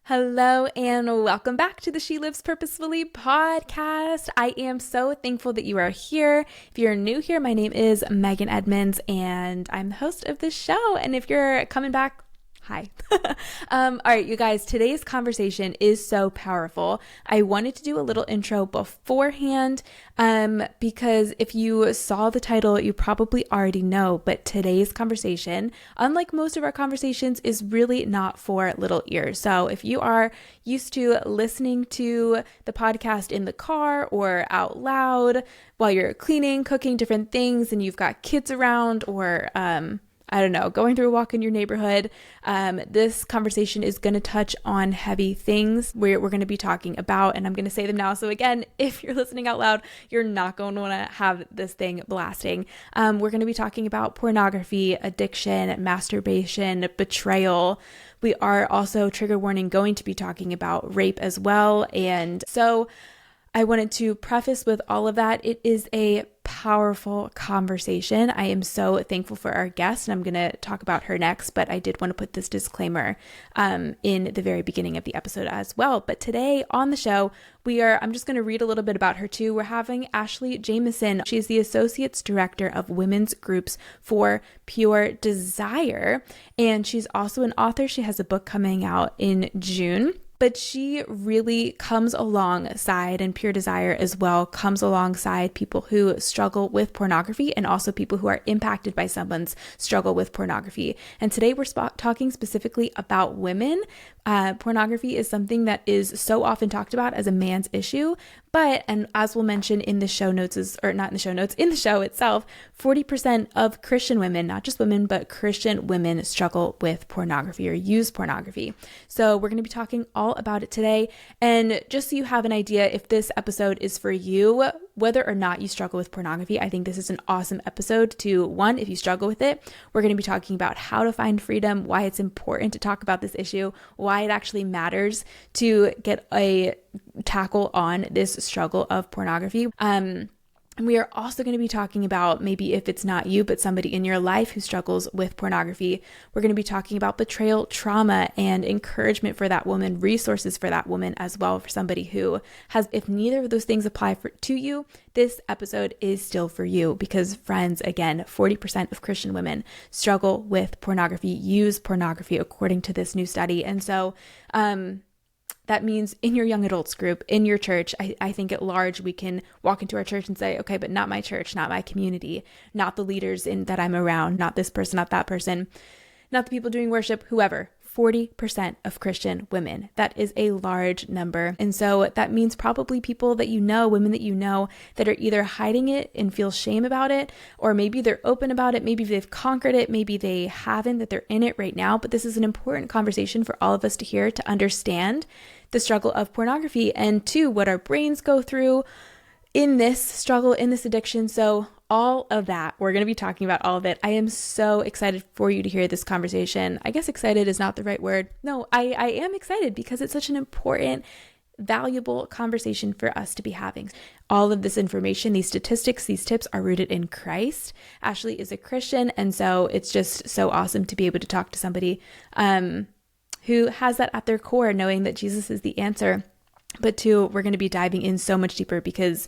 Hello and welcome back to the She Lives Purposefully podcast. I am so thankful that you are here. If you're new here, my name is Megan Edmonds and I'm the host of this show. And if you're coming back, hi. All right, you guys, today's conversation is so powerful. I wanted to do a little intro beforehand because if you saw the title, you probably already know, but today's conversation, unlike most of our conversations, is really not for little ears. So if you are used to listening to the podcast in the car or out loud while you're cleaning, cooking different things, and you've got kids around or I don't know, going through a walk in your neighborhood, this conversation is going to touch on heavy things we're going to be talking about, and I'm going to say them now. So again, if you're listening out loud, you're not going to want to have this thing blasting. We're going to be talking about pornography, addiction, masturbation, betrayal. We are also, trigger warning, going to be talking about rape as well. And so I wanted to preface with all of that. It is a powerful conversation. I am so thankful for our guest, and I'm going to talk about her next, but I did want to put this disclaimer in the very beginning of the episode as well. But today on the show, I'm just going to read a little bit about her too. We're having Ashley Jameson. She's the Associates Director of Women's Groups for Pure Desire, and she's also an author. She has a book coming out in June. But she really comes alongside, and Pure Desire as well, comes alongside people who struggle with pornography and also people who are impacted by someone's struggle with pornography. And today we're talking specifically about women. Pornography is something that is so often talked about as a man's issue, and as we'll mention in the show notes, in the show itself, 40% of Christian women, not just women, but Christian women struggle with pornography or use pornography. So we're going to be talking all about it today. And just so you have an idea, if this episode is for you, whether or not you struggle with pornography, I think this is an awesome episode to, one, if you struggle with it, we're going to be talking about how to find freedom, why it's important to talk about this issue, why it actually matters to get a tackle on this struggle of pornography. And we are also going to be talking about, maybe if it's not you, but somebody in your life who struggles with pornography. We're going to be talking about betrayal, trauma, and encouragement for that woman, resources for that woman as well, for somebody who has, if neither of those things apply to you, this episode is still for you because, friends, again, 40% of Christian women struggle with pornography, use pornography, according to this new study. And so, that means in your young adults group, in your church, I think at large, we can walk into our church and say, okay, but not my church, not my community, not the leaders that I'm around, not this person, not that person, not the people doing worship, whoever. 40% of Christian women. That is a large number. And so that means probably people that you know, women that you know, that are either hiding it and feel shame about it, or maybe they're open about it. Maybe they've conquered it. Maybe they haven't, that they're in it right now. But this is an important conversation for all of us to hear, to understand the struggle of pornography and to what our brains go through in this struggle, in this addiction. So all of that, we're going to be talking about all of it. I am so excited for you to hear this conversation. I guess excited is not the right word. No, I am excited because it's such an important, valuable conversation for us to be having. All of this information, these statistics, these tips are rooted in Christ. Ashley is a Christian, and so it's just so awesome to be able to talk to somebody who has that at their core, knowing that Jesus is the answer. But two, we're going to be diving in so much deeper because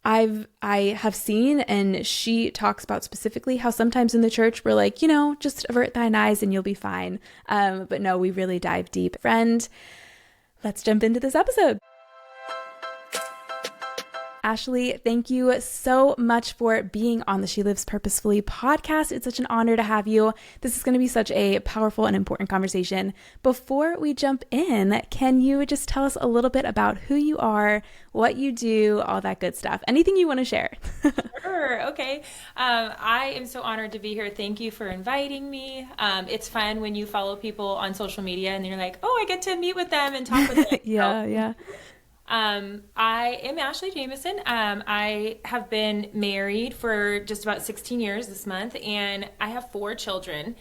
I have seen, and she talks about specifically how sometimes in the church we're like, just avert thine eyes and you'll be fine. But no, we really dive deep. Friend, let's jump into this episode. Ashley, thank you so much for being on the She Lives Purposefully podcast. It's such an honor to have you. This is going to be such a powerful and important conversation. Before we jump in, can you just tell us a little bit about who you are, what you do, all that good stuff? Anything you want to share? Sure. Okay. I am so honored to be here. Thank you for inviting me. It's fun when you follow people on social media and you're like, oh, I get to meet with them and talk with them. Yeah. I am Ashley Jameson. I have been married for just about 16 years this month, and I have 4 children.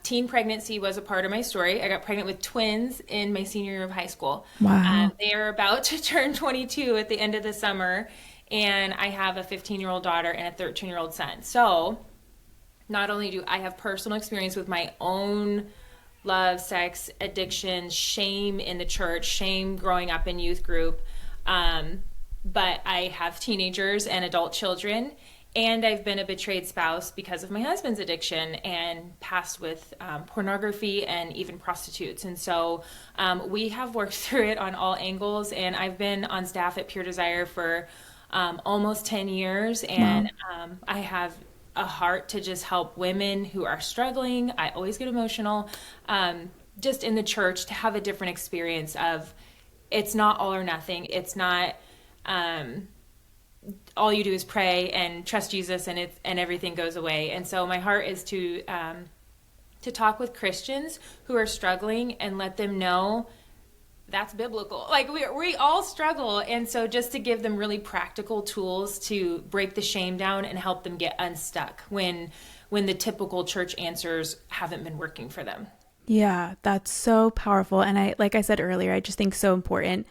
Teen pregnancy was a part of my story. I got pregnant with twins in my senior year of high school. Wow. They are about to turn 22 at the end of the summer, and I have a 15-year-old daughter and a 13-year-old son. So not only do I have personal experience with my own love, sex, addiction, shame in the church, shame growing up in youth group. But I have teenagers and adult children, and I've been a betrayed spouse because of my husband's addiction and past with pornography and even prostitutes. And so we have worked through it on all angles. And I've been on staff at Pure Desire for almost 10 years. And I have a heart to just help women who are struggling. I always get emotional. Just in the church to have a different experience of it's not all or nothing. It's not all you do is pray and trust Jesus and everything goes away. And so my heart is to talk with Christians who are struggling and let them know that's biblical. Like we all struggle. And so just to give them really practical tools to break the shame down and help them get unstuck when the typical church answers haven't been working for them. Yeah, that's so powerful. And like I said earlier, I just think so important.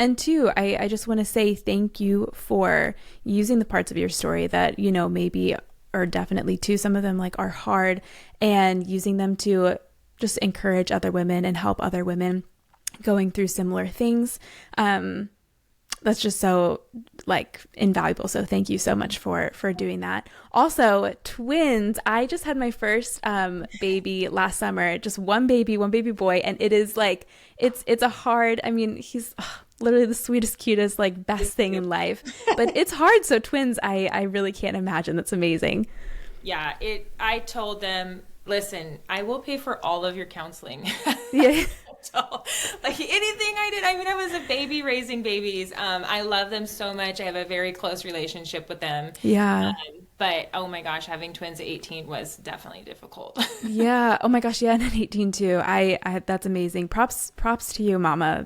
And two, I just want to say thank you for using the parts of your story that, maybe, or definitely too, some of them like are hard, and using them to just encourage other women and help other women going through similar things. That's just so like invaluable. So thank you so much for doing that. Also, twins. I just had my first baby last summer, just one baby boy. And it is like, it's a hard, he's literally the sweetest, cutest, like best thing in life, but it's hard. So twins, I really can't imagine. That's amazing. Yeah. I told them, listen, I will pay for all of your counseling. Yeah. So, like anything I did, I was a baby raising babies. I love them so much. I have a very close relationship with them. Yeah. But oh my gosh, having twins at 18 was definitely difficult. Yeah. Oh my gosh. Yeah. And at 18 too. I that's amazing. Props to you, mama.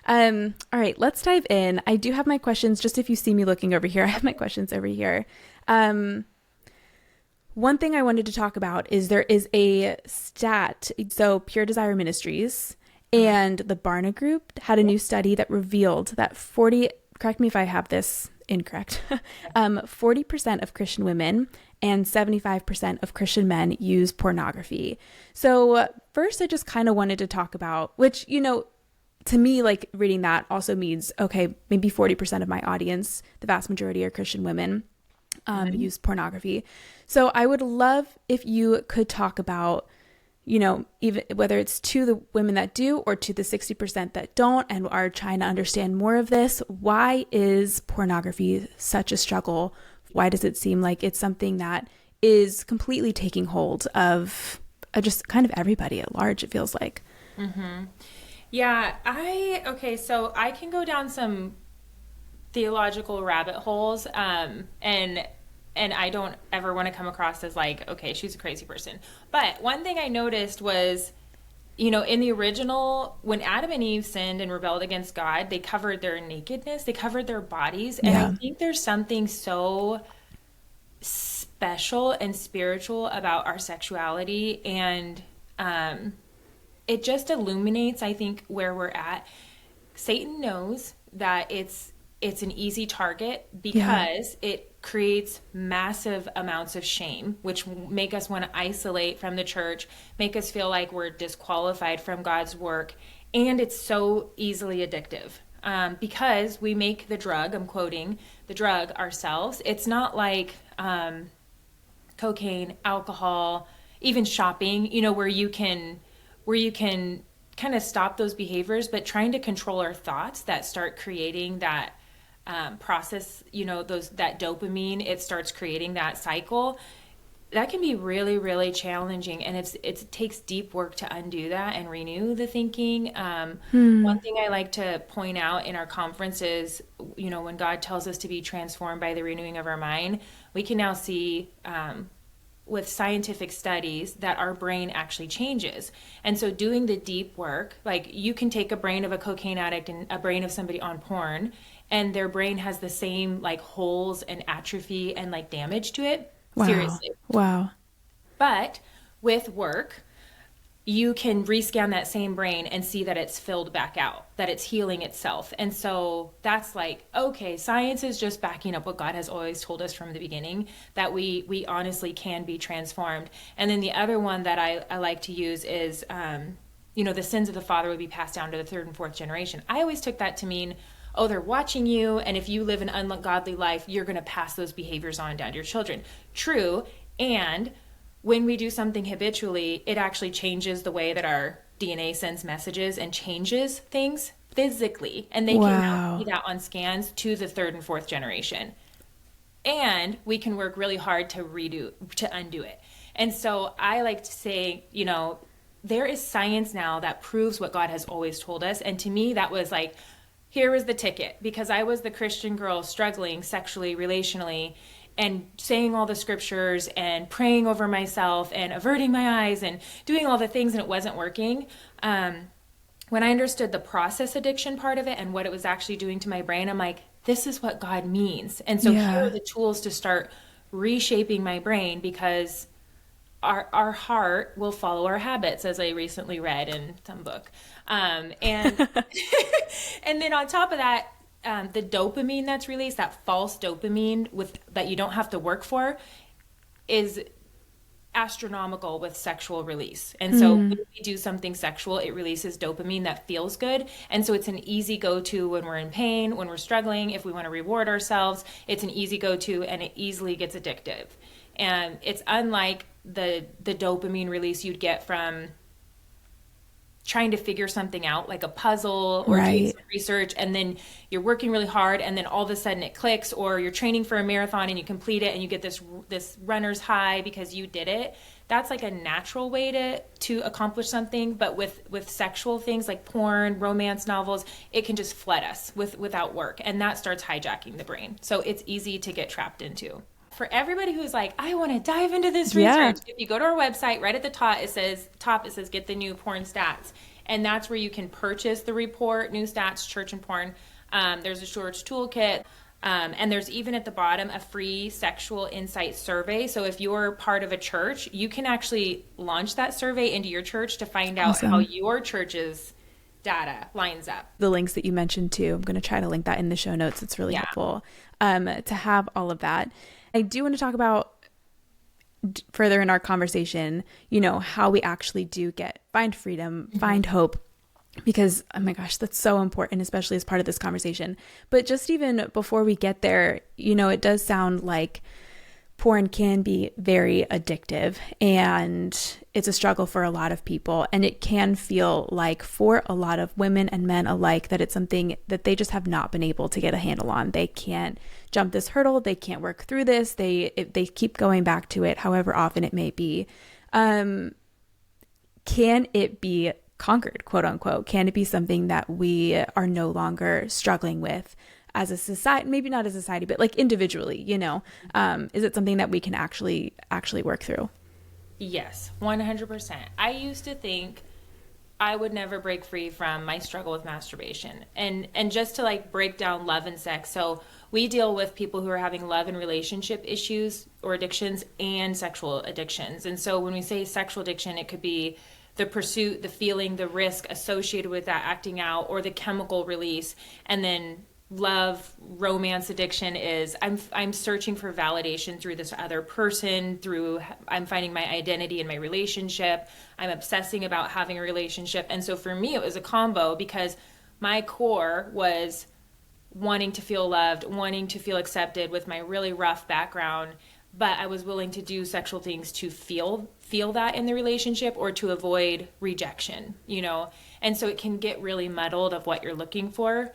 All right, let's dive in. I do have my questions. Just if you see me looking over here, I have my questions over here. One thing I wanted to talk about is there is a stat. So Pure Desire Ministries and the Barna Group had a new study that revealed that correct me if I have this incorrect, 40% of Christian women and 75% of Christian men use pornography. So first, I just kind of wanted to talk about, which, to me, like reading that also means, okay, maybe 40% of my audience, the vast majority are Christian women, use pornography. So I would love if you could talk about, even whether it's to the women that do or to the 60% that don't and are trying to understand more of this. Why is pornography such a struggle? Why does it seem like it's something that is completely taking hold of just kind of everybody at large, it feels like? Mm-hmm. Yeah, so I can go down some theological rabbit holes, and I don't ever want to come across as like, okay, she's a crazy person. But one thing I noticed was, in the original, when Adam and Eve sinned and rebelled against God, they covered their nakedness, they covered their bodies. And I think there's something so special and spiritual about our sexuality, and it just illuminates, I think, where we're at. Satan knows that it's an easy target because it creates massive amounts of shame, which make us want to isolate from the church, make us feel like we're disqualified from God's work. And it's so easily addictive because we make the drug, I'm quoting, the drug ourselves. It's not like cocaine, alcohol, even shopping, where you can kind of stop those behaviors, but trying to control our thoughts that start creating that process, that dopamine, it starts creating that cycle. That can be really, really challenging. And it takes deep work to undo that and renew the thinking. One thing I like to point out in our conferences, when God tells us to be transformed by the renewing of our mind, we can now see, with scientific studies, that our brain actually changes. And so doing the deep work, like you can take a brain of a cocaine addict and a brain of somebody on porn, and their brain has the same like holes and atrophy and like damage to it. Wow. Seriously. Wow. But with work, you can rescan that same brain and see that it's filled back out, that it's healing itself. And so that's like, okay, science is just backing up what God has always told us from the beginning, that we honestly can be transformed. And then the other one that I like to use is, the sins of the father would be passed down to the third and fourth generation. I always took that to mean, oh, they're watching you, and if you live an ungodly life, you're going to pass those behaviors on down to your children. True. And when we do something habitually, it actually changes the way that our DNA sends messages and changes things physically. And they can now see that on scans to the third and fourth generation. And we can work really hard to undo it. And so I like to say, there is science now that proves what God has always told us. And to me, that was like, here was the ticket, because I was the Christian girl struggling sexually, relationally, and saying all the scriptures and praying over myself and averting my eyes and doing all the things, and it wasn't working. When I understood the process addiction part of it and what it was actually doing to my brain, I'm like, this is what God means. And so here are the tools to start reshaping my brain, because our heart will follow our habits, as I recently read in some book. And and then on top of that, the dopamine that's released, that false dopamine that you don't have to work for, is astronomical with sexual release. And so when we do something sexual, it releases dopamine that feels good. And so it's an easy go-to when we're in pain, when we're struggling, if we want to reward ourselves. It's an easy go-to, and it easily gets addictive. And it's unlike the dopamine release you'd get from trying to figure something out, like a puzzle or doing some research, and then you're working really hard, and then all of a sudden it clicks, or you're training for a marathon and you complete it and you get this runner's high because you did it. That's like a natural way to accomplish something. But with sexual things like porn, romance novels, it can just flood us without work, and that starts hijacking the brain. So it's easy to get trapped into. For everybody who's like, I want to dive into this research, if you go to our website, right at the top, it says get the new porn stats. And that's where you can purchase the report, New Stats, Church and Porn. There's a shorts toolkit. And there's even at the bottom a free sexual insight survey. So if you're part of a church, you can actually launch that survey into your church to find out how your church's data lines up. The links that you mentioned too, I'm going to try to link that in the show notes. It's really helpful to have all of that. I do want to talk about further in our conversation, how we actually do find freedom, find hope, because, oh my gosh, that's so important, especially as part of this conversation. But just even before we get there, it does sound like porn can be very addictive, and it's a struggle for a lot of people. And it can feel like for a lot of women and men alike that it's something that they just have not been able to get a handle on. They can't jump this hurdle. They can't work through this. They keep going back to it, however often it may be. Can it be conquered, quote unquote? Can it be something that we are no longer struggling with as a society? Maybe not as a society, but like individually, is it something that we can actually work through? Yes, 100%. I used to think I would never break free from my struggle with masturbation. And just to like break down love and sex. So we deal with people who are having love and relationship issues or addictions and sexual addictions. And so when we say sexual addiction, it could be the pursuit, the feeling, the risk associated with that acting out, or the chemical release. And then love, romance addiction is I'm searching for validation through this other person, I'm finding my identity in my relationship. I'm obsessing about having a relationship. And so for me, it was a combo, because my core was wanting to feel loved, wanting to feel accepted with my really rough background, but I was willing to do sexual things to feel that in the relationship, or to avoid rejection, And so it can get really muddled of what you're looking for.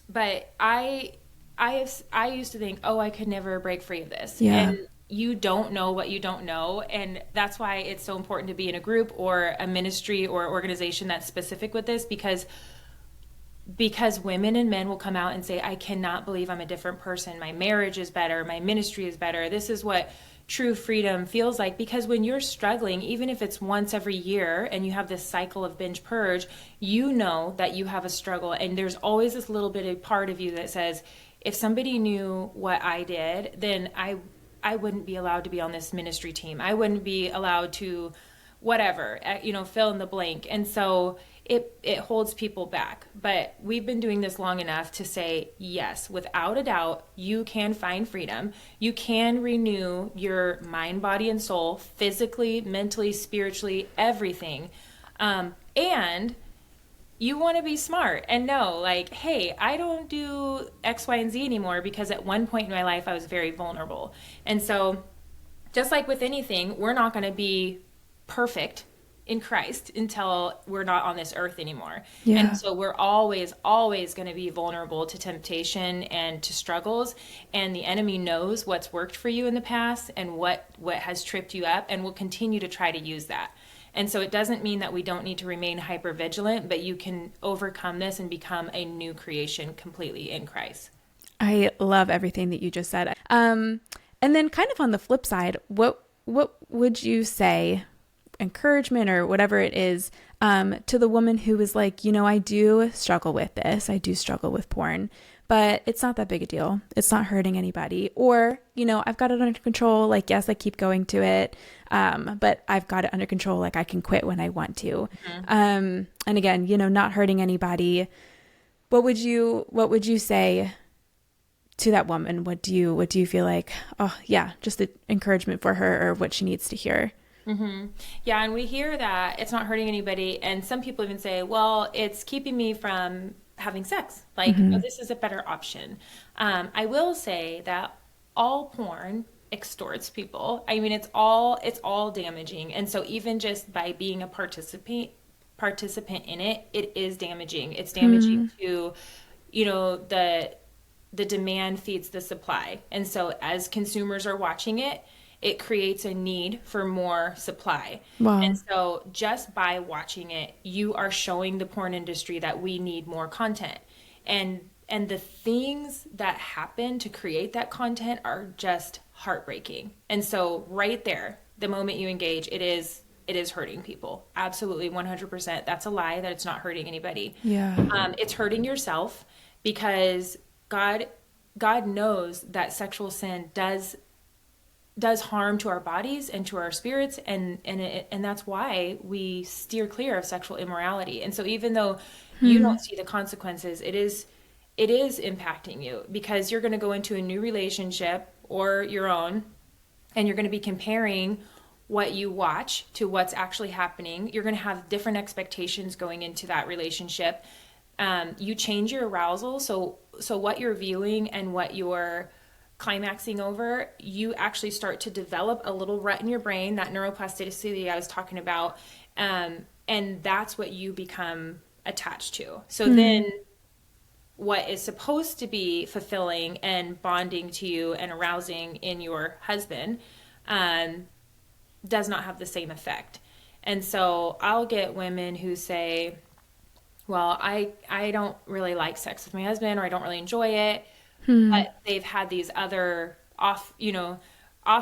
But I used to think, I could never break free of this. Yeah. And you don't know what you don't know. And that's why it's so important to be in a group or a ministry or organization that's specific with this, because women and men will come out and say, I cannot believe I'm a different person. My marriage is better. My ministry is better. This is what true freedom feels like. Because when you're struggling, even if it's once every year and you have this cycle of binge purge, you know that you have a struggle. And there's always this little bit of part of you that says, if somebody knew what I did, then I wouldn't be allowed to be on this ministry team. I wouldn't be allowed to whatever, fill in the blank. And so it holds people back. But we've been doing this long enough to say, yes, without a doubt, you can find freedom. You can renew your mind, body, and soul, physically, mentally, spiritually, everything. And you want to be smart and know, like, hey, I don't do X, Y, and Z anymore because at one point in my life I was very vulnerable. And so just like with anything, we're not going to be perfect in Christ until we're not on this earth anymore. Yeah. And so we're always going to be vulnerable to temptation and to struggles. And the enemy knows what's worked for you in the past and what has tripped you up, and will continue to try to use that. And so it doesn't mean that we don't need to remain hyper vigilant, but you can overcome this and become a new creation completely in Christ. I love everything that you just said. And then kind of on the flip side, what would you say, encouragement or whatever it is, to the woman who is like, I do struggle with this. I do struggle with porn, but it's not that big a deal. It's not hurting anybody. Or, I've got it under control. Like, yes, I keep going to it. But I've got it under control. Like, I can quit when I want to. And again, not hurting anybody. What would you say to that woman? What do you feel like, oh yeah, just the encouragement for her, or what she needs to hear? Mm-hmm. Yeah. And we hear that it's not hurting anybody. And some people even say, well, it's keeping me from having sex. Like, oh, this is a better option. I will say that all porn extorts people. I mean, it's all damaging. And so even just by being a participant in it, it is damaging. It's damaging to, the demand feeds the supply. And so as consumers are watching it, it creates a need for more supply. Wow. And so just by watching it, you are showing the porn industry that we need more content. And the things that happen to create that content are just heartbreaking. And so right there, the moment you engage, it is hurting people. Absolutely, 100%. That's a lie that it's not hurting anybody. Yeah. It's hurting yourself, because God knows that sexual sin does harm to our bodies and to our spirits, and that's why we steer clear of sexual immorality. And so even though you don't see the consequences, it is impacting you, because you're going to go into a new relationship or your own, and you're going to be comparing what you watch to what's actually happening. You're going to have different expectations going into that relationship. You change your arousal. So what you're viewing and what you're climaxing over, you actually start to develop a little rut in your brain, that neuroplasticity I was talking about. And that's what you become attached to. So then what is supposed to be fulfilling and bonding to you and arousing in your husband, does not have the same effect. And so I'll get women who say, well, I don't really like sex with my husband, or I don't really enjoy it. But they've had these other off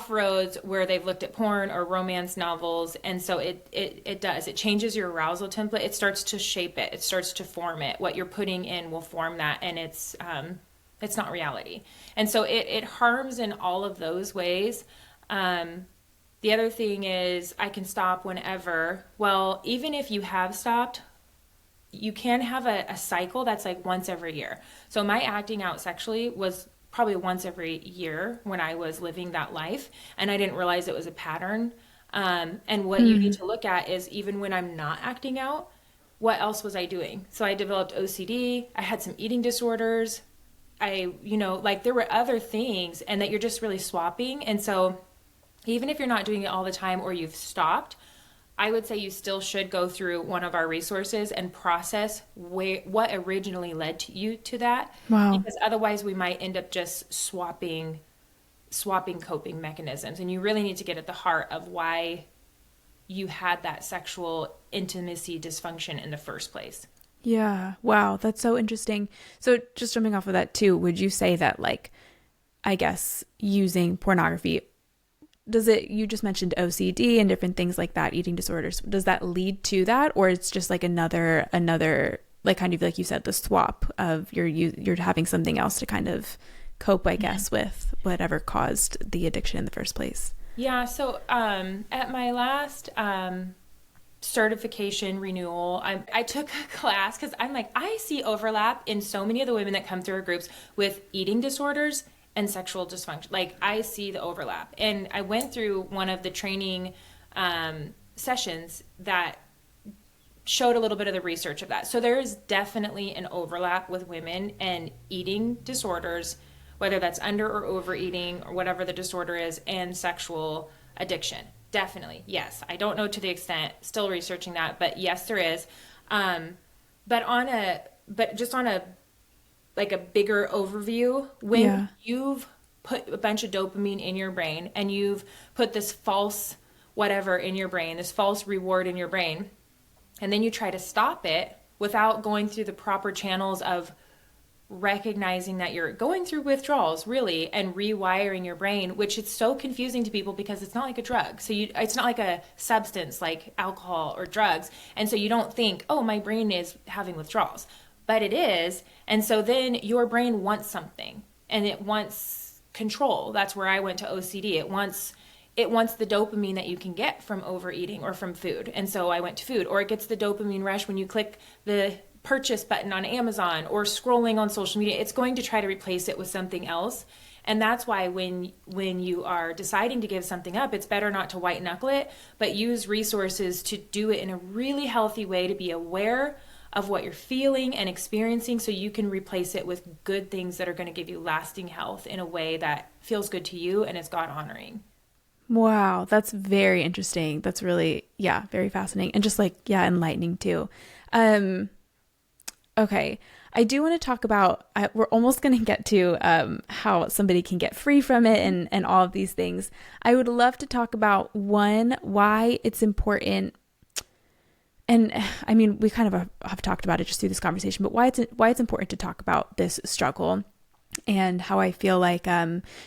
roads where they've looked at porn or romance novels. And so it changes your arousal template. It starts to shape it. It starts to form it. What you're putting in will form that. And it's not reality. And so it harms in all of those ways. The other thing is, I can stop whenever. Well, even if you have stopped, you can have a cycle that's like once every year. So my acting out sexually was probably once every year when I was living that life, and I didn't realize it was a pattern. And what you need to look at is, even when I'm not acting out, what else was I doing? So I developed OCD. I had some eating disorders. There were other things, and that you're just really swapping. And so even if you're not doing it all the time, or you've stopped, I would say you still should go through one of our resources and process what originally led to you to that. Wow. Because otherwise we might end up just swapping coping mechanisms. And you really need to get at the heart of why you had that sexual intimacy dysfunction in the first place. Yeah. Wow. That's so interesting. So just jumping off of that too, would you say that, like, I guess using pornography, you just mentioned OCD and different things like that, eating disorders, does that lead to that? Or it's just like another, like, kind of like you said, the swap of you're having something else to kind of cope, I guess, with whatever caused the addiction in the first place? Yeah. So, at my last, certification renewal. I took a class because I'm like, I see overlap in so many of the women that come through our groups with eating disorders and sexual dysfunction. Like, I see the overlap. And I went through one of the training sessions that showed a little bit of the research of that. So there is definitely an overlap with women and eating disorders, whether that's under or overeating or whatever the disorder is, and sexual addiction. Definitely, yes. I don't know to the extent, still researching that, but yes, there is. But just on a like a bigger overview, when you've put a bunch of dopamine in your brain and you've put this false whatever in your brain, this false reward in your brain, and then you try to stop it without going through the proper channels of recognizing that you're going through withdrawals, really, and rewiring your brain, which is so confusing to people because it's not like a drug. So it's not like a substance like alcohol or drugs. And so you don't think, oh, my brain is having withdrawals, but it is. And so then your brain wants something, and it wants control. That's where I went to OCD. It wants the dopamine that you can get from overeating or from food. And so I went to food. Or it gets the dopamine rush when you click the purchase button on Amazon or scrolling on social media. It's going to try to replace it with something else. And that's why when you are deciding to give something up, it's better not to white knuckle it, but use resources to do it in a really healthy way, to be aware of what you're feeling and experiencing so you can replace it with good things that are going to give you lasting health in a way that feels good to you and is God honoring. Wow, that's very interesting. That's really, very fascinating. And just like, enlightening too. Okay, I do want to talk about, we're almost going to get to how somebody can get free from it and all of these things. I would love to talk about, one, why it's important. And I mean, we kind of have talked about it just through this conversation, but why it's important to talk about this struggle. And how I feel like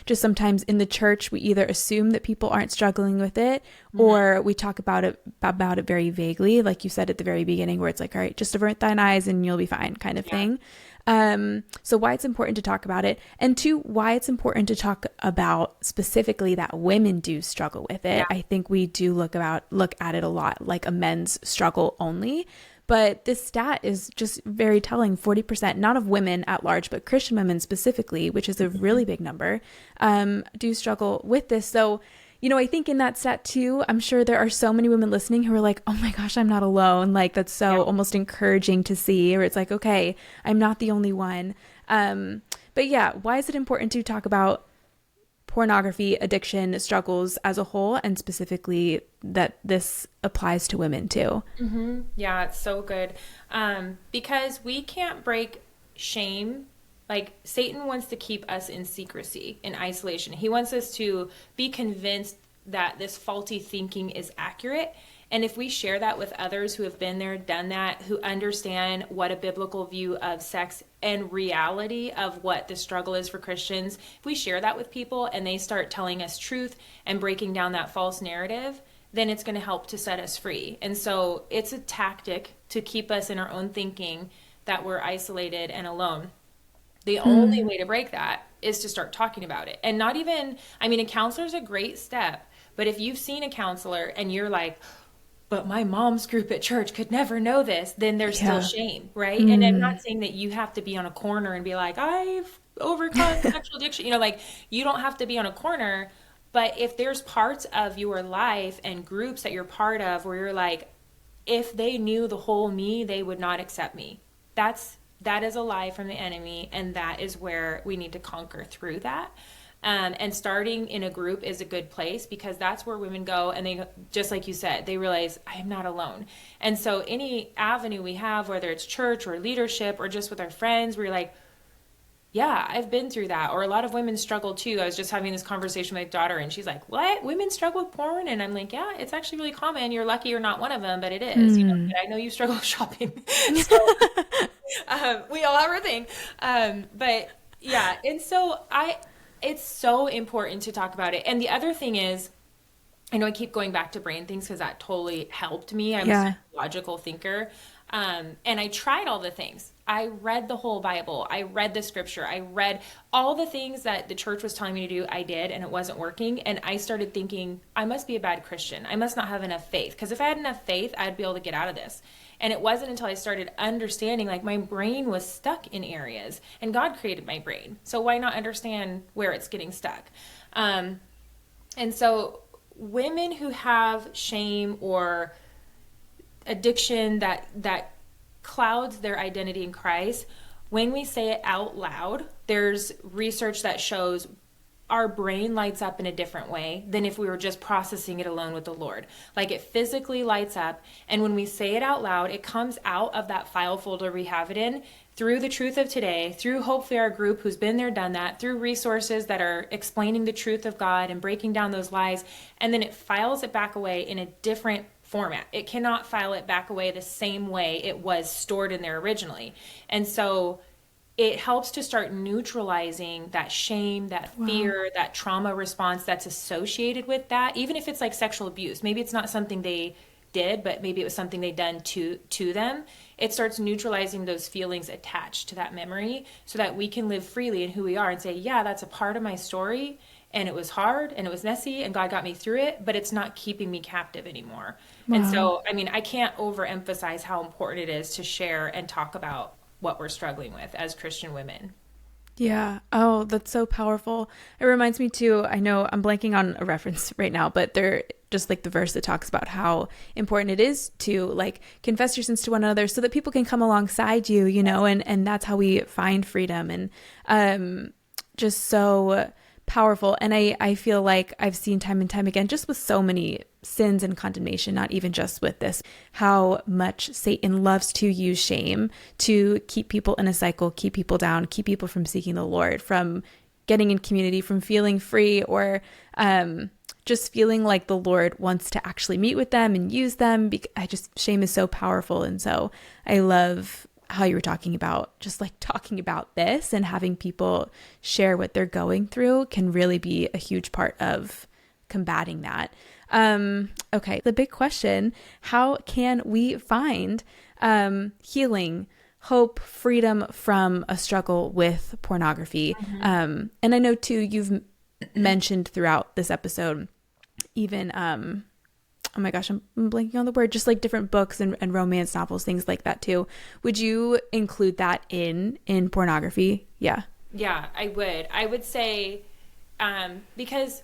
just sometimes in the church, we either assume that people aren't struggling with it, or we talk about it very vaguely, like you said at the very beginning, where it's like, all right, just avert thine eyes and you'll be fine kind of thing. So why it's important to talk about it. And two, why it's important to talk about specifically that women do struggle with it. I think we do look at it a lot like a men's struggle only. But this stat is just very telling. 40%, not of women at large, but Christian women specifically, which is a really big number, do struggle with this. So, I think in that stat too, I'm sure there are so many women listening who are like, oh my gosh, I'm not alone. Like, that's so almost encouraging to see, or it's like, okay, I'm not the only one. But why is it important to talk about pornography addiction struggles as a whole, and specifically that this applies to women too? Mm-hmm. Yeah, it's so good. Because we can't break shame. Like, Satan wants to keep us in secrecy, in isolation. He wants us to be convinced that this faulty thinking is accurate. And if we share that with others who have been there, done that, who understand what a biblical view of sex and reality of what the struggle is for Christians, if we share that with people and they start telling us truth and breaking down that false narrative, then it's going to help to set us free. And so it's a tactic to keep us in our own thinking that we're isolated and alone. The only way to break that is to start talking about it. And not even, a counselor is a great step, but if you've seen a counselor and you're like, but my mom's group at church could never know this, then there's still shame, right? And I'm not saying that you have to be on a corner and be like, I've overcome sexual addiction. You don't have to be on a corner, but if there's parts of your life and groups that you're part of where you're like, if they knew the whole me, they would not accept me. That is a lie from the enemy, and that is where we need to conquer through that. And starting in a group is a good place, because that's where women go, and they, just like you said, they realize I am not alone. And so any avenue we have, whether it's church or leadership or just with our friends, we're like, yeah, I've been through that. Or a lot of women struggle too. I was just having this conversation with my daughter, and she's like, what? Women struggle with porn? And I'm like, yeah, it's actually really common. You're lucky you're not one of them, but it is. But I know you struggle with shopping. So we all have our thing. But yeah, and so it's so important to talk about it. And the other thing is, I know I keep going back to brain things because that totally helped me. I'm a psychological thinker. And I tried all the things. I read the whole Bible. I read the scripture. I read all the things that the church was telling me to do. I did, and it wasn't working. And I started thinking, I must be a bad Christian. I must not have enough faith. Because if I had enough faith, I'd be able to get out of this. And it wasn't until I started understanding, like, my brain was stuck in areas, and God created my brain. So why not understand where it's getting stuck? And so women who have shame or addiction that clouds their identity in Christ, when we say it out loud, there's research that shows our brain lights up in a different way than if we were just processing it alone with the Lord. Like, it physically lights up, and when we say it out loud, it comes out of that file folder we have it in through the truth of today, through hopefully our group who's been there, done that, through resources that are explaining the truth of God and breaking down those lies, and then it files it back away in a different format. It cannot file it back away the same way it was stored in there originally. And so it helps to start neutralizing that shame, that fear, that trauma response that's associated with that. Even if it's like sexual abuse, maybe it's not something they did, but maybe it was something they done to them. It starts neutralizing those feelings attached to that memory so that we can live freely in who we are and say, yeah, that's a part of my story. And it was hard and it was messy and God got me through it, but it's not keeping me captive anymore. Wow. And so, I mean, I can't overemphasize how important it is to share and talk about what we're struggling with as Christian women. Yeah. Oh, that's so powerful. It reminds me too, I know I'm blanking on a reference right now, but they're just like the verse that talks about how important it is to like confess your sins to one another so that people can come alongside you, you know, and that's how we find freedom. And just so powerful. And I feel like I've seen time and time again, just with so many sins and condemnation, not even just with this, how much Satan loves to use shame to keep people in a cycle, keep people down, keep people from seeking the Lord, from getting in community, from feeling free, or just feeling like the Lord wants to actually meet with them and use them. Shame is so powerful. And so I love how you were talking about just like talking about this and having people share what they're going through can really be a huge part of combating that. Okay. The big question, how can we find healing, hope, freedom from a struggle with pornography? Mm-hmm. And I know too, you've mentioned throughout this episode, even, oh my gosh, I'm blanking on the word, just like different books and romance novels, things like that too. Would you include that in pornography? Yeah. Yeah, I would. I would say, because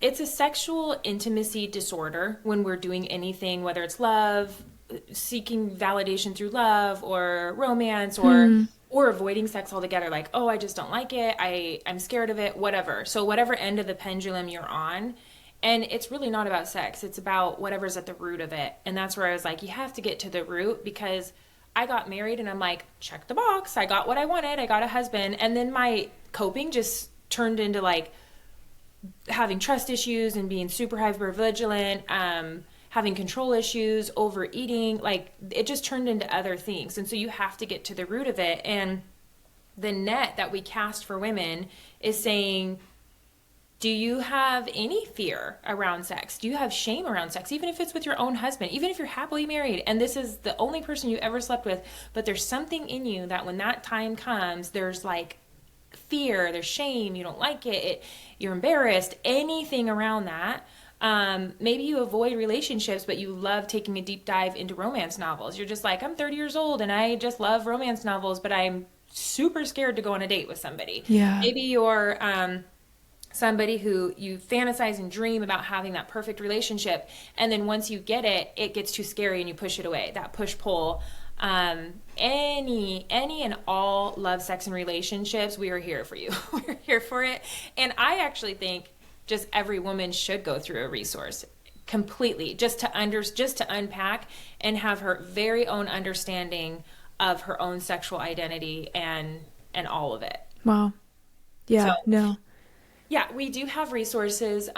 it's a sexual intimacy disorder when we're doing anything, whether it's love, seeking validation through love or romance or avoiding sex altogether. Like, oh, I just don't like it. I'm scared of it, whatever. So whatever end of the pendulum you're on. And it's really not about sex. It's about whatever's at the root of it. And that's where I was like, you have to get to the root, because I got married and I'm like, check the box. I got what I wanted. I got a husband. And then my coping just turned into like having trust issues and being super hyper vigilant, having control issues, overeating. Like, it just turned into other things. And so you have to get to the root of it. And the net that we cast for women is saying, do you have any fear around sex? Do you have shame around sex? Even if it's with your own husband, even if you're happily married and this is the only person you ever slept with, but there's something in you that when that time comes, there's like fear, there's shame, you don't like it, you're embarrassed, anything around that. Maybe you avoid relationships, but you love taking a deep dive into romance novels. You're just like, I'm 30 years old and I just love romance novels, but I'm super scared to go on a date with somebody. Yeah. Maybe you're somebody who you fantasize and dream about having that perfect relationship, and then once you get it, it gets too scary and you push it away. That push-pull. Any and all love, sex, and relationships, we are here for you. We're here for it. And I actually think just every woman should go through a resource completely, just to unpack and have her very own understanding of her own sexual identity and all of it. Wow. Yeah. So, no. Yeah, we do have resources.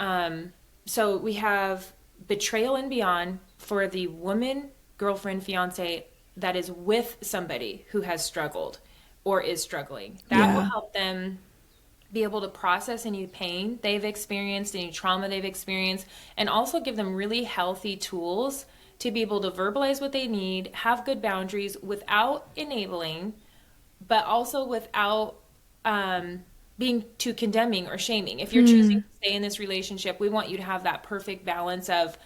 So we have Betrayal and Beyond for the woman, girlfriend, fiance that is with somebody who has struggled or is struggling. That will help them be able to process any pain they've experienced, any trauma they've experienced, and also give them really healthy tools to be able to verbalize what they need, have good boundaries without enabling, but also without being too condemning or shaming. If you're choosing to stay in this relationship, we want you to have that perfect balance of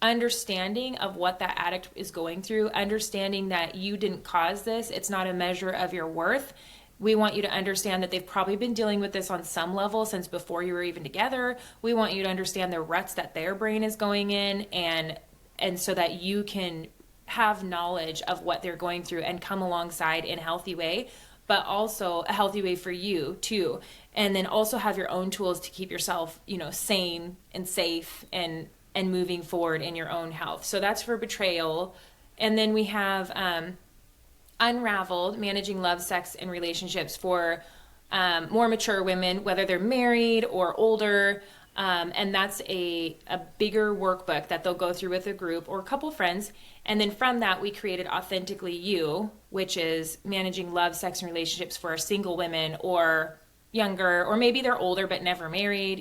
understanding of what that addict is going through, understanding that you didn't cause this. It's not a measure of your worth. We want you to understand that they've probably been dealing with this on some level since before you were even together. We want you to understand the ruts that their brain is going in, and so that you can have knowledge of what they're going through and come alongside in a healthy way, but also a healthy way for you too. And then also have your own tools to keep yourself, sane and safe and moving forward in your own health. So that's for Betrayal. And then we have Unraveled, Managing Love, Sex, and Relationships for more mature women, whether they're married or older. And that's a bigger workbook that they'll go through with a group or a couple friends. And then from that, we created Authentically You, which is managing love, sex, and relationships for single women or younger, or maybe they're older but never married,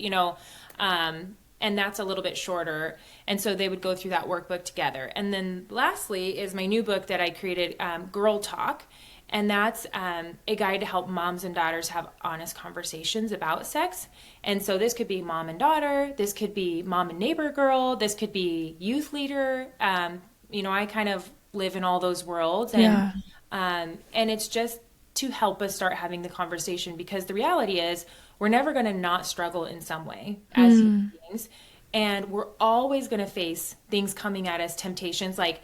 and that's a little bit shorter. And so they would go through that workbook together. And then lastly is my new book that I created, Girl Talk. And that's a guide to help moms and daughters have honest conversations about sex. And so this could be mom and daughter. This could be mom and neighbor girl. This could be youth leader. I kind of live in all those worlds. And, and it's just to help us start having the conversation, because the reality is we're never going to not struggle in some way as human beings. And we're always going to face things coming at us, temptations. Like,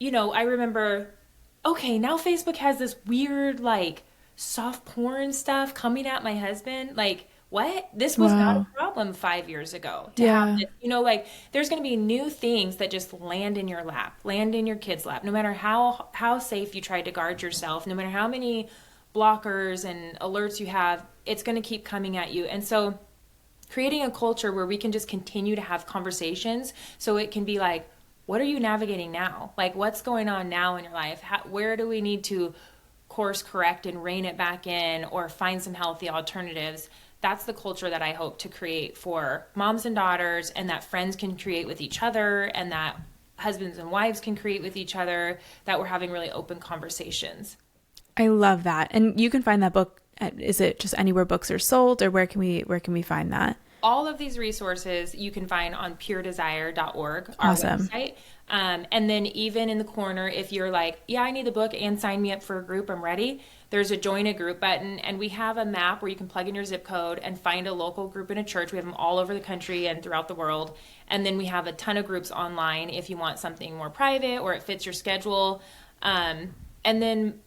I remember, okay, now Facebook has this weird, soft porn stuff coming at my husband. Like, what? This was not a problem 5 years ago. To have this, there's going to be new things that just land in your lap, land in your kid's lap. No matter how safe you try to guard yourself, no matter how many blockers and alerts you have, it's going to keep coming at you. And so creating a culture where we can just continue to have conversations, so it can be like, what are you navigating now? Like, what's going on now in your life? Where do we need to course correct and rein it back in, or find some healthy alternatives? That's the culture that I hope to create for moms and daughters, and that friends can create with each other, and that husbands and wives can create with each other, that we're having really open conversations. I love that. And you can find that book. Is it just anywhere books are sold, or where can we find that? All of these resources you can find on puredesire.org, our Awesome. website. And then even in the corner, if you're like, yeah, I need the book and sign me up for a group, I'm ready, there's a join a group button. And we have a map where you can plug in your zip code and find a local group in a church. We have them all over the country and throughout the world. And then we have a ton of groups online if you want something more private or it fits your schedule. And then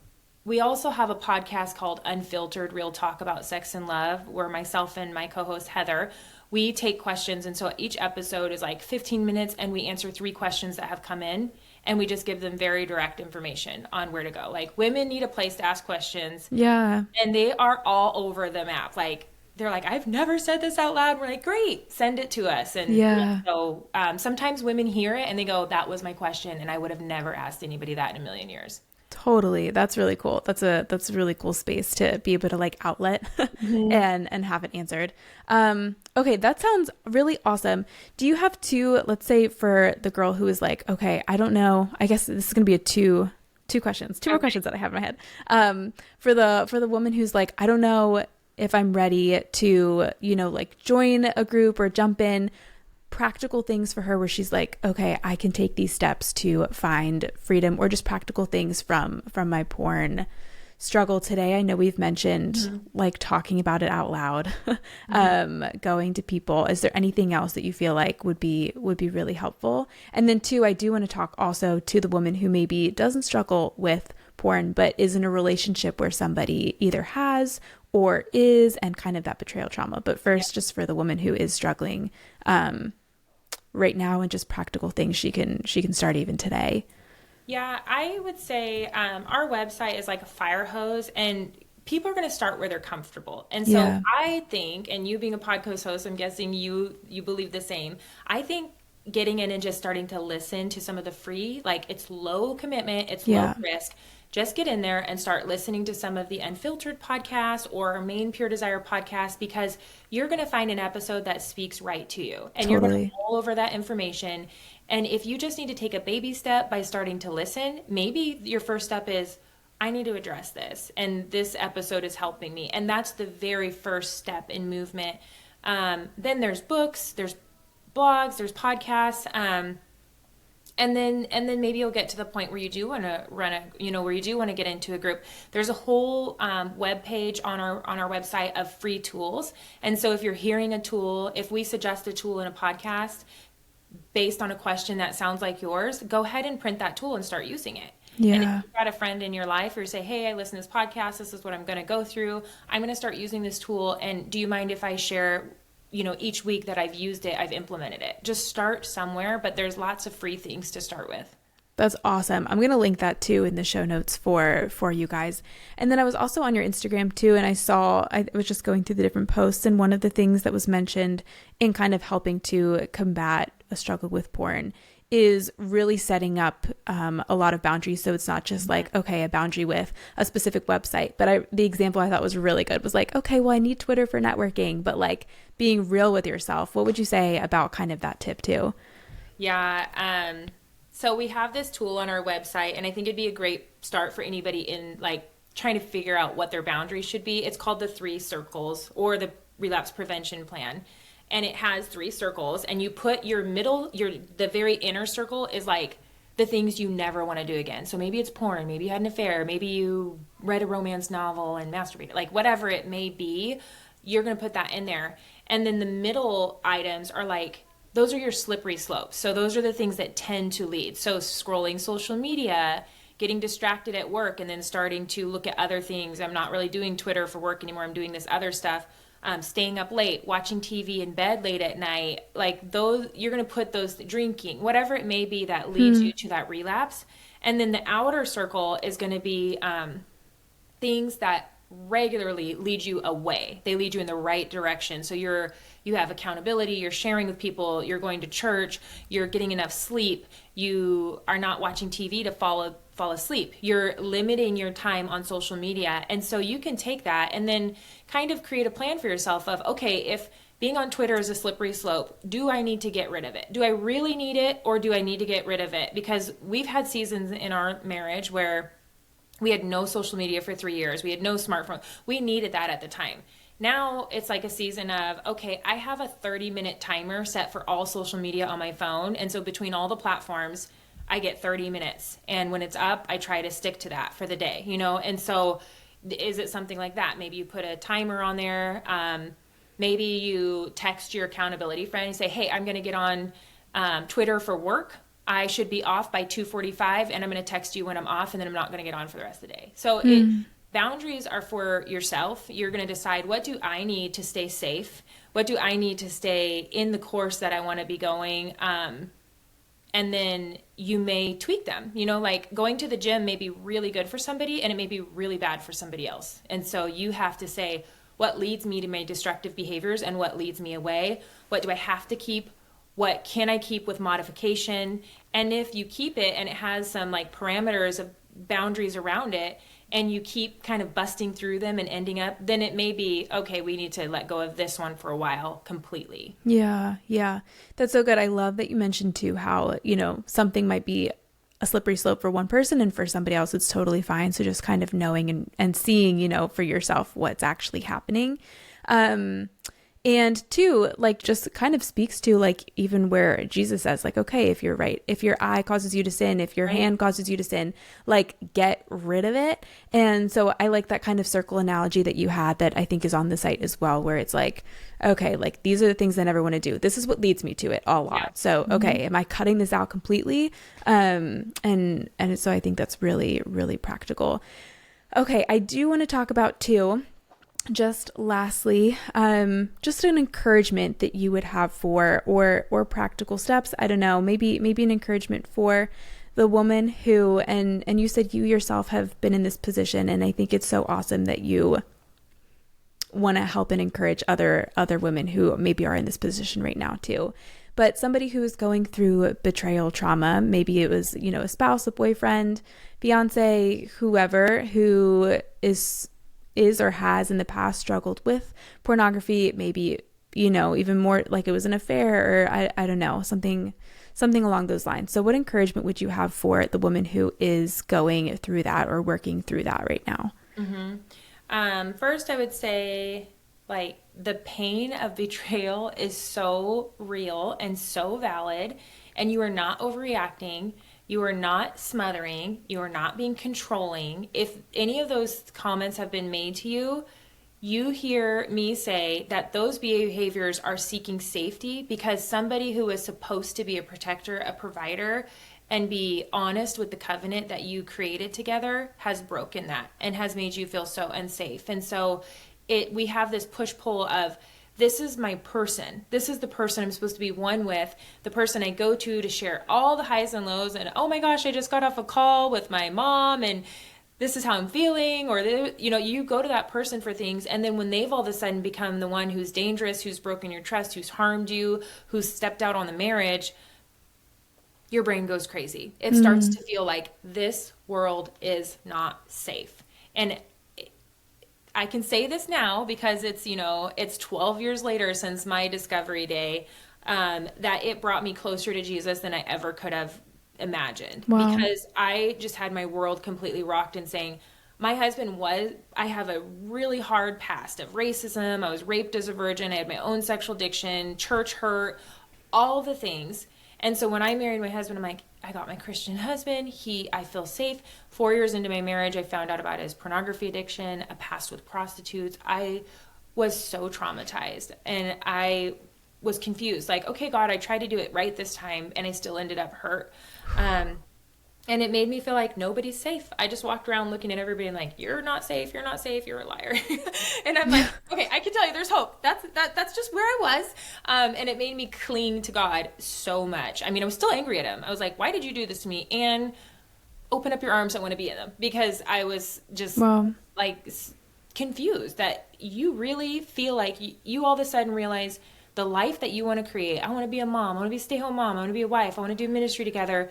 we also have a podcast called Unfiltered, Real Talk About Sex and Love, where myself and my co-host Heather, we take questions. And so each episode is 15 minutes, and we answer 3 questions that have come in, and we just give them very direct information on where to go. Like, women need a place to ask questions. Yeah. And they are all over the map. They're like, I've never said this out loud. We're like, great, send it to us. And so sometimes women hear it and they go, that was my question, and I would have never asked anybody that in a million years. Totally. That's really cool. That's a really cool space to be able to outlet and have it answered. Okay. That sounds really awesome. Do you have let's say for the girl who is like, okay, I don't know, I guess this is going to be two questions, more questions that I have in my head. For the woman who's like, I don't know if I'm ready to, join a group or jump in, practical things for her where she's like, okay, I can take these steps to find freedom, or just practical things from my porn struggle today. I know we've mentioned talking about it out loud, going to people. Is there anything else that you feel like would be really helpful? And then 2, I do want to talk also to the woman who maybe doesn't struggle with porn, but is in a relationship where somebody either has or is, and kind of that betrayal trauma. But first, just for the woman who is struggling, right now, and just practical things she can start even today. Yeah, I would say our website is like a fire hose, and people are going to start where they're comfortable. And so I think, and you being a podcast host, I'm guessing you believe the same. I think getting in and just starting to listen to some of the free, like it's low commitment, it's Yeah. low risk. Just get in there and start listening to some of the Unfiltered podcasts or our main Pure Desire podcast, because you're going to find an episode that speaks right to you, and you're going to Totally. roll over that information. And if you just need to take a baby step by starting to listen, maybe your first step is, I need to address this, and this episode is helping me. And that's the very first step in movement. Then there's books, there's blogs, there's podcasts. And then maybe you'll get to the point where you do want to run where you do want to get into a group. There's a whole web page on our website of free tools. And so if you're hearing a tool, if we suggest a tool in a podcast based on a question that sounds like yours, go ahead and print that tool and start using it. Yeah. And if you've got a friend in your life, or you say, hey, I listen to this podcast, this is what I'm going to go through, I'm going to start using this tool, and do you mind if I share, each week that I've used it, I've implemented it? Just start somewhere, but there's lots of free things to start with. That's awesome. I'm going to link that too in the show notes for you guys. And then I was also on your Instagram too, and I was just going through the different posts, and one of the things that was mentioned in kind of helping to combat a struggle with porn is really setting up a lot of boundaries. So it's not just like, okay, a boundary with a specific website. But the example I thought was really good was like, okay, well, I need Twitter for networking, but like being real with yourself. What would you say about kind of that tip too? Yeah. So we have this tool on our website, and I think it'd be a great start for anybody in like trying to figure out what their boundaries should be. It's called the 3 circles, or the relapse prevention plan. And it has 3 circles, and you put the very inner circle is like the things you never want to do again. So maybe it's porn, maybe you had an affair, maybe you read a romance novel and masturbated, like whatever it may be, you're going to put that in there. And then the middle items are like, those are your slippery slopes. So those are the things that tend to lead. So scrolling social media, getting distracted at work, and then starting to look at other things. I'm not really doing Twitter for work anymore. I'm doing this other stuff. Staying up late, watching TV in bed late at night, like those, you're going to put those, drinking, whatever it may be that leads you to that relapse. And then the outer circle is going to be things that regularly lead you away. They lead you in the right direction. So you have accountability, you're sharing with people, you're going to church, you're getting enough sleep, you are not watching TV to fall asleep, you're limiting your time on social media. And so you can take that and then kind of create a plan for yourself of, okay, if being on Twitter is a slippery slope, do I need to get rid of it? Do I really need it, or do I need to get rid of it? Because we've had seasons in our marriage where we had no social media for 3 years. We had no smartphone. We needed that at the time. Now it's like a season of, okay, I have a 30-minute timer set for all social media on my phone. And so between all the platforms, I get 30 minutes. And when it's up, I try to stick to that for the day, And so is it something like that? Maybe you put a timer on there. Maybe you text your accountability friend and say, hey, I'm going to get on Twitter for work. I should be off by 2:45, and I'm going to text you when I'm off, and then I'm not going to get on for the rest of the day. So boundaries are for yourself. You're going to decide, what do I need to stay safe? What do I need to stay in the course that I want to be going? And then you may tweak them. Like going to the gym may be really good for somebody, and it may be really bad for somebody else. And so you have to say, what leads me to my destructive behaviors and what leads me away? What do I have to keep? What can I keep with modification? And if you keep it and it has some like parameters of boundaries around it, and you keep kind of busting through them and ending up, then it may be, okay, we need to let go of this one for a while completely. Yeah. That's so good. I love that you mentioned too how, something might be a slippery slope for one person, and for somebody else it's totally fine. So just kind of knowing and seeing, for yourself what's actually happening. And two, like just kind of speaks to like even where Jesus says like, okay, if you're right, if your eye causes you to sin, if your hand causes you to sin, like get rid of it. And so I like that kind of circle analogy that you had that I think is on the site as well, where it's like, okay, like these are the things I never want to do. This is what leads me to it a lot. Yeah. So, okay, am I cutting this out completely? And so I think that's really, really practical. Okay, I do want to talk about too, just lastly, just an encouragement that you would have for, or practical steps. I don't know, maybe an encouragement for the woman who, and you said you yourself have been in this position. And I think it's so awesome that you want to help and encourage other women who maybe are in this position right now too. but somebody who is going through betrayal trauma, maybe it was, a spouse, a boyfriend, fiance, whoever, who is or has in the past struggled with pornography, maybe, even more like it was an affair, or I don't know, something along those lines. So what encouragement would you have for the woman who is going through that or working through that right now? First, I would say, like, the pain of betrayal is so real and so valid, and you are not overreacting. You are not smothering. You are not being controlling. If any of those comments have been made to you, you hear me say that those behaviors are seeking safety because somebody who is supposed to be a protector, a provider, and be honest with the covenant that you created together has broken that and has made you feel so unsafe. And so we have this push-pull of, this is my person. This is the person I'm supposed to be one with, the person I go to share all the highs and lows. And oh my gosh, I just got off a call with my mom and this is how I'm feeling. Or, you go to that person for things. And then when they've all of a sudden become the one who's dangerous, who's broken your trust, who's harmed you, who's stepped out on the marriage, your brain goes crazy. It starts to feel like this world is not safe. And I can say this now because it's 12 years later since my discovery day, that it brought me closer to Jesus than I ever could have imagined. Wow. Because I just had my world completely rocked and saying, my husband I have a really hard past of racism. I was raped as a virgin. I had my own sexual addiction, church hurt, all the things. And so when I married my husband, I'm like, I got my Christian husband. I feel safe. 4 years into my marriage, I found out about his pornography addiction, a past with prostitutes. I was so traumatized and I was confused. Like, okay, God, I tried to do it right this time and I still ended up hurt. And it made me feel like nobody's safe. I just walked around looking at everybody and like, you're not safe, you're not safe, you're a liar. And I'm like, okay, I can tell you there's hope. That's just where I was. And it made me cling to God so much. I mean, I was still angry at him. I was like, why did you do this to me? And open up your arms, I want to be in them. Because I was just like confused that you really feel like you all of a sudden realize the life that you want to create. I want to be a mom. I want to be a stay-home mom. I want to be a wife. I want to do ministry together,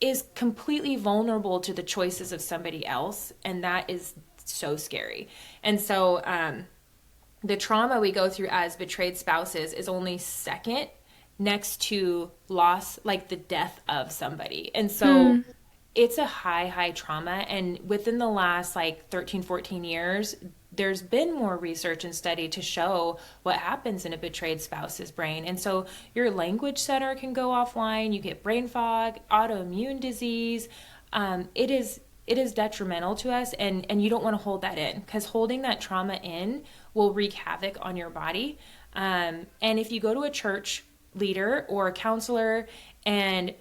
is completely vulnerable to the choices of somebody else. And that is so scary. And so the trauma we go through as betrayed spouses is only second next to loss, like the death of somebody. And so it's a high trauma. And within the last 13, 14 years, there's been more research and study to show what happens in a betrayed spouse's brain. And so your language center can go offline, you get brain fog, autoimmune disease. It is detrimental to us, and you don't want to hold that in, because holding that trauma in will wreak havoc on your body. And if you go to a church leader or a counselor and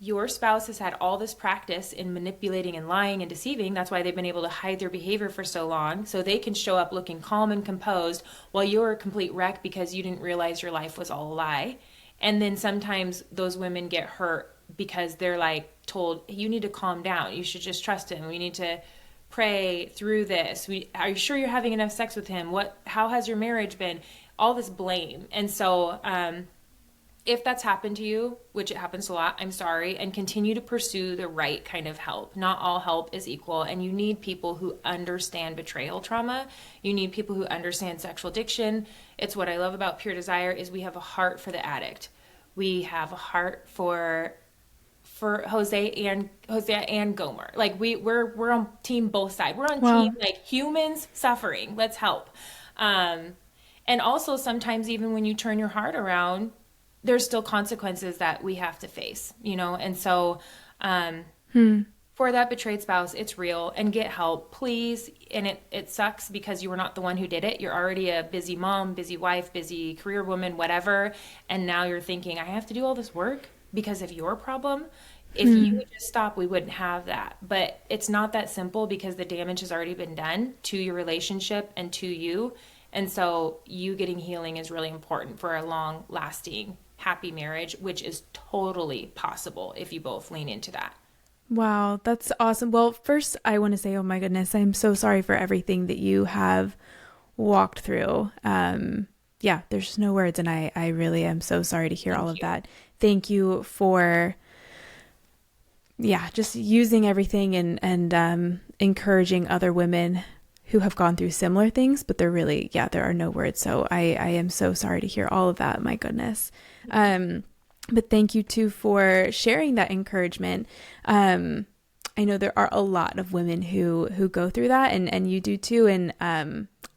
your spouse has had all this practice in manipulating and lying and deceiving, that's why they've been able to hide their behavior for so long, so they can show up looking calm and composed while you're a complete wreck because you didn't realize your life was all a lie. And then sometimes those women get hurt because they're told, you need to calm down, you should just trust him, we need to pray through this, are you sure you're having enough sex with him, how has your marriage been, all this blame. And so if that's happened to you, which it happens a lot, I'm sorry, and continue to pursue the right kind of help. Not all help is equal, and you need people who understand betrayal trauma. You need people who understand sexual addiction. It's what I love about Pure Desire is we have a heart for the addict. We have a heart for Hosea and Gomer. We're on team both sides. We're on team humans suffering. Let's help. And also sometimes even when you turn your heart around, there's still consequences that we have to face, And so for that betrayed spouse, it's real, and get help, please. And it sucks because you were not the one who did it. You're already a busy mom, busy wife, busy career woman, whatever. And now you're thinking, I have to do all this work because of your problem. If you would just stop, we wouldn't have that. But it's not that simple because the damage has already been done to your relationship and to you. And so you getting healing is really important for a long lasting happy marriage, which is totally possible if you both lean into that. Wow, that's awesome. Well, first I want to say, oh my goodness, I'm so sorry for everything that you have walked through. yeah, there's just no words. And I really am so sorry to hear all Thank of you. that. Thank you for, yeah, just using everything and encouraging other women who have gone through similar things, but they're really, yeah, there are no words. So I am so sorry to hear all of that. My goodness. Um, but thank you too for sharing that encouragement. I know there are a lot of women who go through that, and you do too. And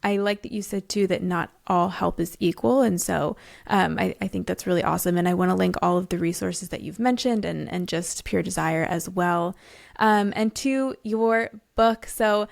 I like that you said too that not all help is equal, and so I think that's really awesome. And I want to link all of the resources that you've mentioned and just Pure Desire as well, and to your book. So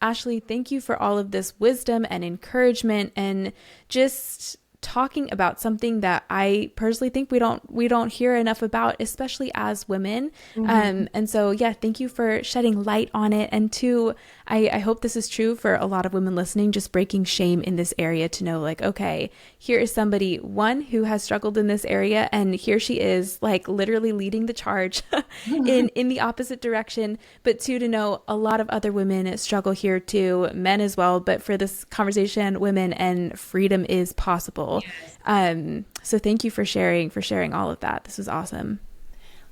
Ashley, thank you for all of this wisdom and encouragement and just talking about something that I personally think we don't hear enough about, especially as women. And so yeah, thank you for shedding light on it. And two, I hope this is true for a lot of women listening, just breaking shame in this area to know like, okay, here is somebody, one, who has struggled in this area, and here she is like literally leading the charge in the opposite direction. But two, to know a lot of other women struggle here too, men as well. But for this conversation, women and freedom is possible. Yes. So thank you for sharing all of that. This was awesome.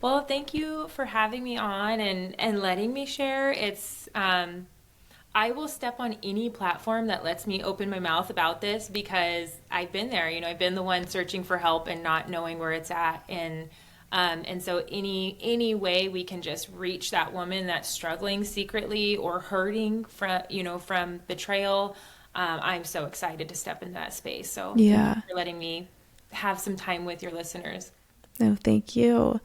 Well, thank you for having me on and letting me share. I will step on any platform that lets me open my mouth about this because I've been there. I've been the one searching for help and not knowing where it's at. And so any way we can just reach that woman that's struggling secretly or hurting from betrayal, I'm so excited to step into that space. So thank you Yeah. for letting me have some time with your listeners. No, thank you.